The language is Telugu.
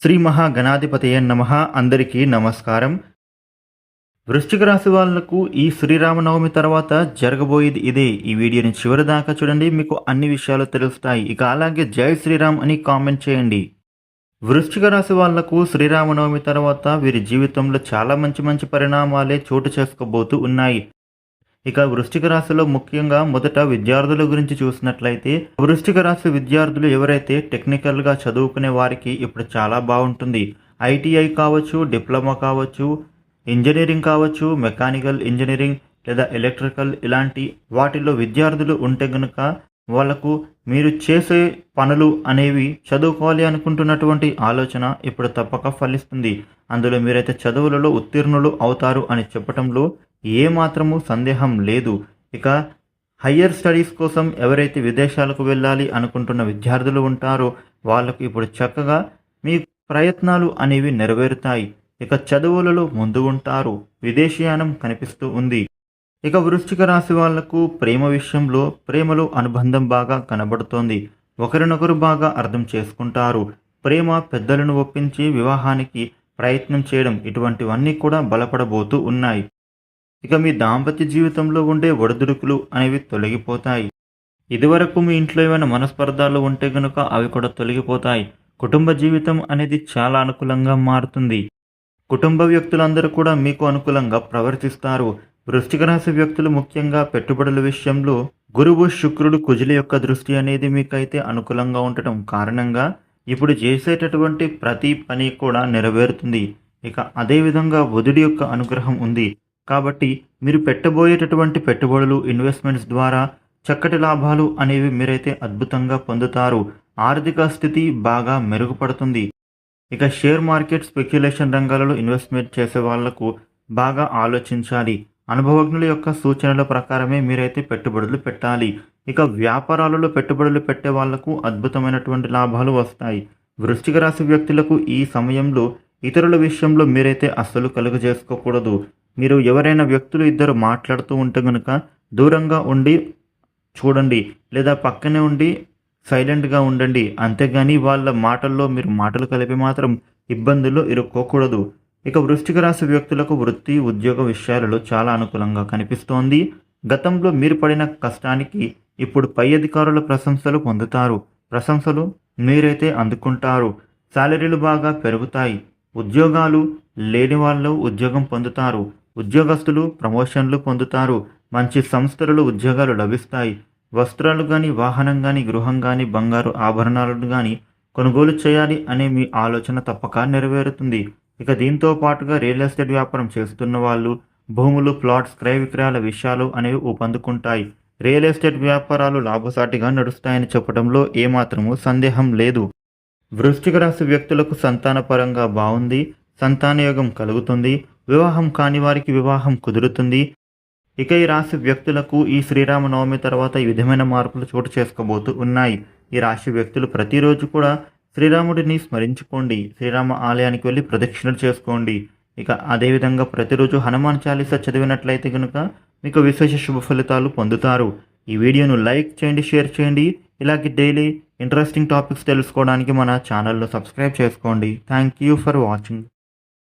శ్రీ మహాగణాధిపతయే నమః. అందరికీ నమస్కారం. వృశ్చిక రాశి వాళ్లకు ఈ శ్రీరామనవమి తర్వాత జరగబోయేది ఇదే. ఈ వీడియోని చివరి దాకా చూడండి, మీకు అన్ని విషయాలు తెలుస్తాయి. ఇక అలాగే జై శ్రీరామ్ అని కామెంట్ చేయండి. వృశ్చిక రాశి వాళ్లకు శ్రీరామనవమి తర్వాత వీరి జీవితంలో చాలా మంచి మంచి పరిణామాలే చోటు చేసుకోబోతూ ఉన్నాయి. ఇక వృశ్చిక రాశిలో ముఖ్యంగా మొదట విద్యార్థుల గురించి చూసినట్లయితే, వృశ్చిక రాశి విద్యార్థులు ఎవరైతే టెక్నికల్గా చదువుకునే వారికి ఇప్పుడు చాలా బాగుంటుంది. ఐటీఐ కావచ్చు, డిప్లొమా కావచ్చు, ఇంజనీరింగ్ కావచ్చు, మెకానికల్ ఇంజనీరింగ్ లేదా ఎలక్ట్రికల్ ఇలాంటి వాటిల్లో విద్యార్థులు ఉంటే గనుక వాళ్లకు మీరు చేసే పనులు అనేవి చదువుకోవాలి అనుకుంటున్నటువంటి ఆలోచన ఇప్పుడు తప్పక ఫలిస్తుంది. అందులో మీరైతే చదువులలో ఉత్తీర్ణులు అవుతారు అని చెప్పటంలో ఏమాత్రము సందేహం లేదు. ఇక హయ్యర్ స్టడీస్ కోసం ఎవరైతే విదేశాలకు వెళ్ళాలి అనుకుంటున్న విద్యార్థులు ఉంటారో వాళ్ళకు ఇప్పుడు చక్కగా మీ ప్రయత్నాలు అనేవి నెరవేరుతాయి. ఇక చదువులలో ముందు ఉంటారు. విదేశీయానం కనిపిస్తూ ఉంది. ఇక వృశ్చిక రాశి వాళ్లకు ప్రేమ విషయంలో ప్రేమలో అనుబంధం బాగా కనబడుతోంది. ఒకరినొకరు బాగా అర్థం చేసుకుంటారు. ప్రేమ పెద్దలను ఒప్పించి వివాహానికి ప్రయత్నం చేయడం ఇటువంటివన్నీ కూడా బలపడబోతూ ఉన్నాయి. ఇక మీ దాంపత్య జీవితంలో ఉండే ఒడిదుడుకులు అనేవి తొలగిపోతాయి. ఇదివరకు మీ ఇంట్లో ఏమైనా మనస్పర్ధాలు ఉంటే గనుక అవి కూడా తొలగిపోతాయి. కుటుంబ జీవితం అనేది చాలా అనుకూలంగా మారుతుంది. కుటుంబ వ్యక్తులందరూ కూడా మీకు అనుకూలంగా ప్రవర్తిస్తారు. వృశ్చిక రాశి వ్యక్తులు ముఖ్యంగా పెట్టుబడుల విషయంలో గురువు, శుక్రుడు, కుజుల యొక్క దృష్టి అనేది మీకైతే అనుకూలంగా ఉండటం కారణంగా ఇప్పుడు చేసేటటువంటి ప్రతి పని కూడా నెరవేరుతుంది. ఇక అదేవిధంగా బుధుడి యొక్క అనుగ్రహం ఉంది. కాబట్టి మీరు పెట్టబోయేటటువంటి పెట్టుబడులు, ఇన్వెస్ట్మెంట్స్ ద్వారా చక్కటి లాభాలు అనేవి మీరైతే అద్భుతంగా పొందుతారు. ఆర్థిక స్థితి బాగా మెరుగుపడుతుంది. ఇక షేర్ మార్కెట్, స్పెక్యులేషన్ రంగాలలో ఇన్వెస్ట్మెంట్ చేసే వాళ్లకు బాగా ఆలోచించాలి. అనుభవజ్ఞుల యొక్క సూచనల ప్రకారమే మీరైతే పెట్టుబడులు పెట్టాలి. ఇక వ్యాపారాలలో పెట్టుబడులు పెట్టే వాళ్లకు అద్భుతమైనటువంటి లాభాలు వస్తాయి. వృశ్చిక రాశి వ్యక్తులకు ఈ సమయంలో ఇతరుల విషయంలో మీరైతే అస్సలు కలుగజేసుకోకూడదు. మీరు ఎవరైనా వ్యక్తులు ఇద్దరు మాట్లాడుతూ ఉంటే కనుక దూరంగా ఉండి చూడండి, లేదా పక్కనే ఉండి సైలెంట్గా ఉండండి. అంతేగాని వాళ్ళ మాటల్లో మీరు మాటలు కలిపి మాత్రం ఇబ్బందుల్లో ఇరుక్కోకూడదు. ఇక వృశ్చిక రాశి వ్యక్తులకు వృత్తి, ఉద్యోగ విషయాలలో చాలా అనుకూలంగా కనిపిస్తోంది. గతంలో మీరు పడిన కష్టానికి ఇప్పుడు పై అధికారుల ప్రశంసలు పొందుతారు. ప్రశంసలు మీరైతే అందుకుంటారు. శాలరీలు బాగా పెరుగుతాయి. ఉద్యోగాలు లేని వాళ్ళు ఉద్యోగం పొందుతారు. ఉద్యోగస్తులు ప్రమోషన్లు పొందుతారు. మంచి సంస్థలలో ఉద్యోగాలు లభిస్తాయి. వస్త్రాలు కానీ, వాహనం కానీ, గృహం కానీ, బంగారు ఆభరణాలను కానీ కొనుగోలు చేయాలి అనే మీ ఆలోచన తప్పక నెరవేరుతుంది. ఇక దీంతో పాటుగా రియల్ ఎస్టేట్ వ్యాపారం చేస్తున్న వాళ్ళు భూములు, ప్లాట్స్ క్రయ విక్రయాల విషయాలు అనేవి ఊపందుకుంటాయి. రియల్ ఎస్టేట్ వ్యాపారాలు లాభసాటిగా నడుస్తాయని చెప్పడంలో ఏమాత్రము సందేహం లేదు. వృశ్చిక రాశి వ్యక్తులకు సంతానపరంగా బాగుంది. సంతానయోగం కలుగుతుంది. వివాహం కాని వారికి వివాహం కుదురుతుంది. ఇక ఈ రాశి వ్యక్తులకు ఈ శ్రీరామనవమి తర్వాత ఈ విధమైన మార్పులు చోటు చేసుకోబోతూ ఉన్నాయి. ఈ రాశి వ్యక్తులు ప్రతిరోజు కూడా శ్రీరాముడిని స్మరించుకోండి. శ్రీరామ ఆలయానికి వెళ్ళి ప్రదక్షిణలు చేసుకోండి. ఇక అదేవిధంగా ప్రతిరోజు హనుమాన్ చాలీసా చదివినట్లయితే కనుక మీకు విశేష శుభ ఫలితాలు పొందుతారు. ఈ వీడియోను లైక్ చేయండి, షేర్ చేయండి. ఇలాగే డైలీ ఇంట్రెస్టింగ్ టాపిక్స్ తెలుసుకోవడానికి మన ఛానల్ను సబ్స్క్రైబ్ చేసుకోండి. Thank you for watching.